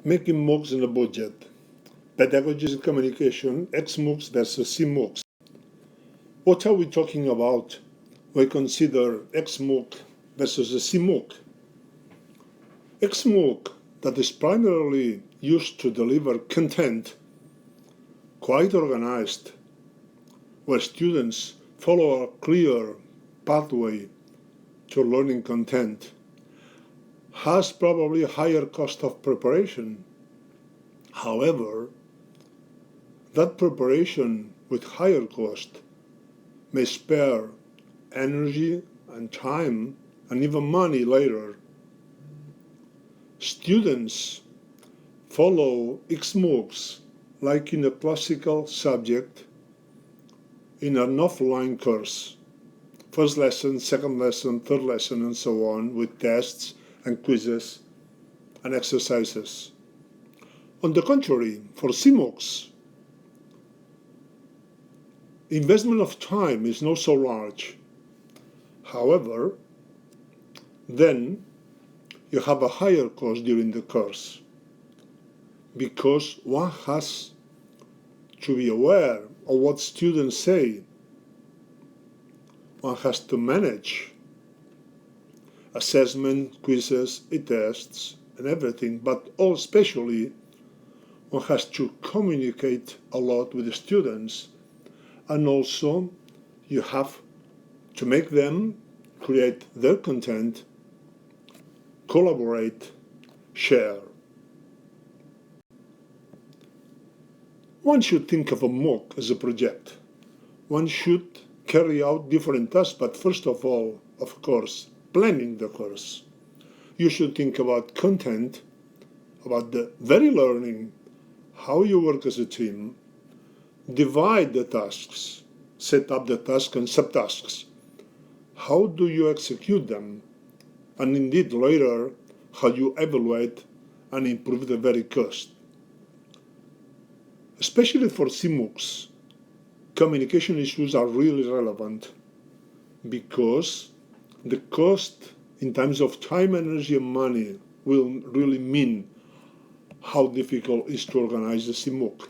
Making MOOCs in a budget. Pedagogy communication, xMOOCs versus cMOOCs. What are we talking about when we consider xMOOC versus a cMOOC? xMOOC that is primarily used to deliver content, quite organized, where students follow a clear pathway to learning content, has probably a higher cost of preparation. However, that preparation with higher cost may spare energy and time and even money later. Students follow xMOOCs like in a classical subject in an offline course. First lesson, second lesson, third lesson, and so on, with tests and quizzes and exercises. On the contrary, for cMOOCs, investment of time is not so large. However, then you have a higher cost during the course because one has to be aware of what students say. One has to manage assessment, quizzes, tests, and everything, but especially one has to communicate a lot with the students, and also you have to make them create their content, collaborate, share. One should think of a MOOC as a project. One should carry out different tasks, but first of all, of course, planning the course. You should think about content, about the very learning, how you work as a team, divide the tasks, set up the tasks and subtasks. How do you execute them? And indeed later, how you evaluate and improve the very cost. Especially for cMOOCs, communication issues are really relevant because the cost in terms of time, energy, and money will really mean how difficult it is to organize a cMOOC.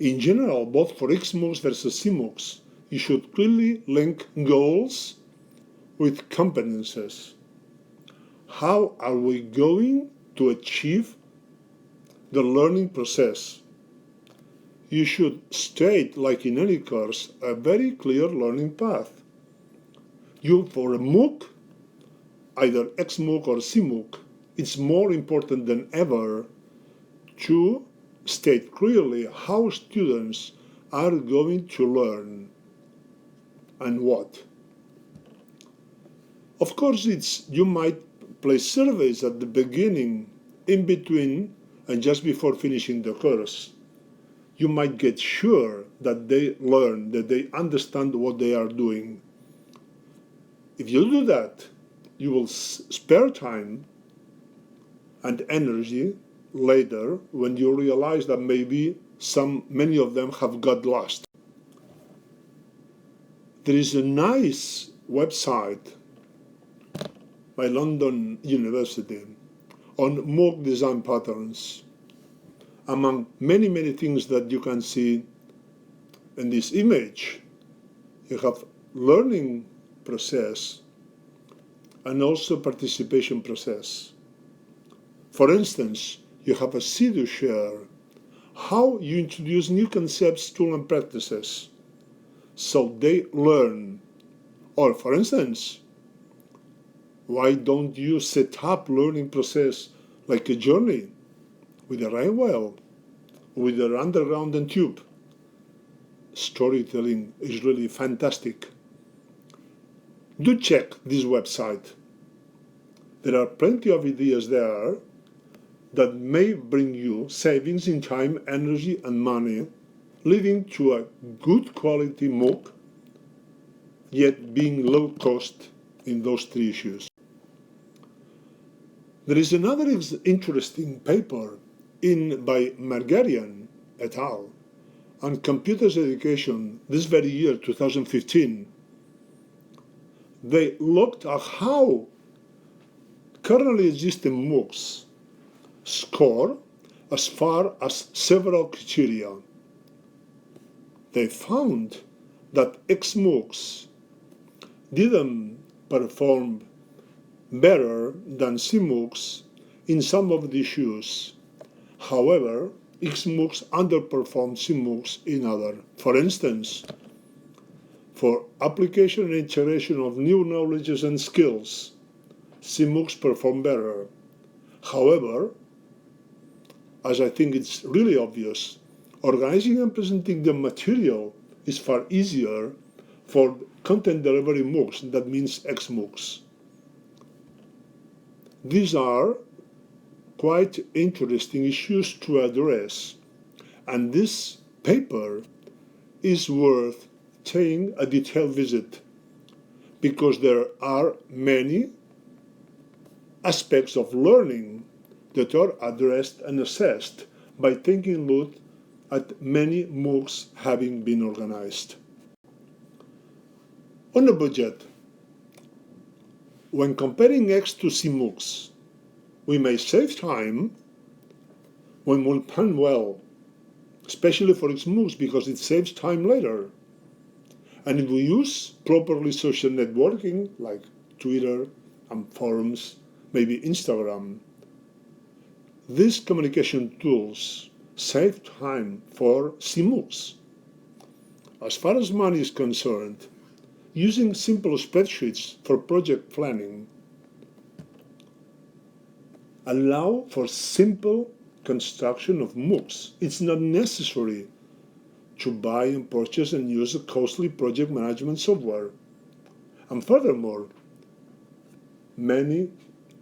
In general, both for xMOOCs versus cMOOCs, you should clearly link goals with competences. How are we going to achieve the learning process? You should state, like in any course, a very clear learning path. For a MOOC, either xMOOC or cMOOC, it's more important than ever to state clearly how students are going to learn and what. Of course, you might place surveys at the beginning, in between, and just before finishing the course. You might get sure that they learn, that they understand what they are doing. If you do that, you will spare time and energy later when you realize that maybe many of them have got lost. There is a nice website by London University on MOOC design patterns. Among many, many things that you can see in this image, you have learning process and also participation process. For instance, you have a see to share, how you introduce new concepts, tools, and practices so they learn. Or for instance, why don't you set up learning process like a journey with a railway, with an underground and tube? Storytelling is really fantastic. Do check this website. There are plenty of ideas there that may bring you savings in time, energy, and money, leading to a good quality MOOC, yet being low cost in those three issues. There is another interesting paper by Margarian et al. On computers education this very year, 2015. They looked at how currently existing MOOCs score as far as several criteria. They found that xMOOCs didn't perform better than cMOOCs in some of the issues. However, xMOOCs underperformed cMOOCs in others. For instance, for application and integration of new knowledges and skills, cMOOCs perform better. However, as I think it's really obvious, organizing and presenting the material is far easier for content delivery MOOCs, that means xMOOCs. These are quite interesting issues to address, and this paper is worth taking a detailed visit because there are many aspects of learning that are addressed and assessed by taking a look at many MOOCs having been organized. On a budget, when comparing X to cMOOCs, we may save time when we plan well, especially for xMOOCs because it saves time later. And if we use properly social networking like Twitter and forums, maybe Instagram, these communication tools save time for cMOOCs. As far as money is concerned, using simple spreadsheets for project planning allow for simple construction of MOOCs. It's not necessary to buy and purchase and use a costly project management software. And furthermore, many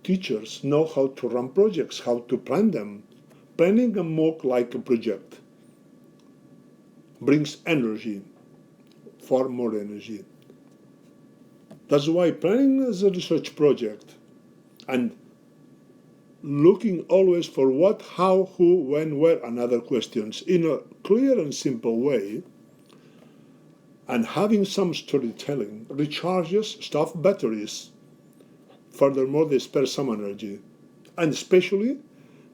teachers know how to run projects, how to plan them. Planning a MOOC like a project brings energy, far more energy. That's why planning as a research project and looking always for what, how, who, when, where, and other questions in a clear and simple way, and having some storytelling recharges staff batteries. Furthermore, they spare some energy, and especially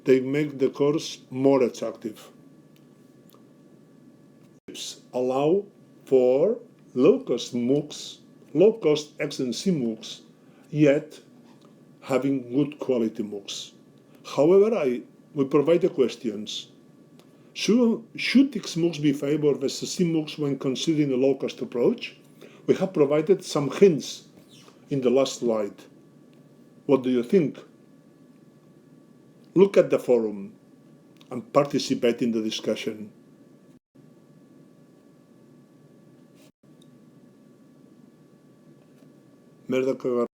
they make the course more attractive. Allow for low-cost MOOCs, low-cost X and cMOOCs, yet having good quality MOOCs. However, we provide the questions. Should xMOOCs be favored versus cMOOCs when considering a low-cost approach? We have provided some hints in the last slide. What do you think? Look at the forum and participate in the discussion. Merda cagar.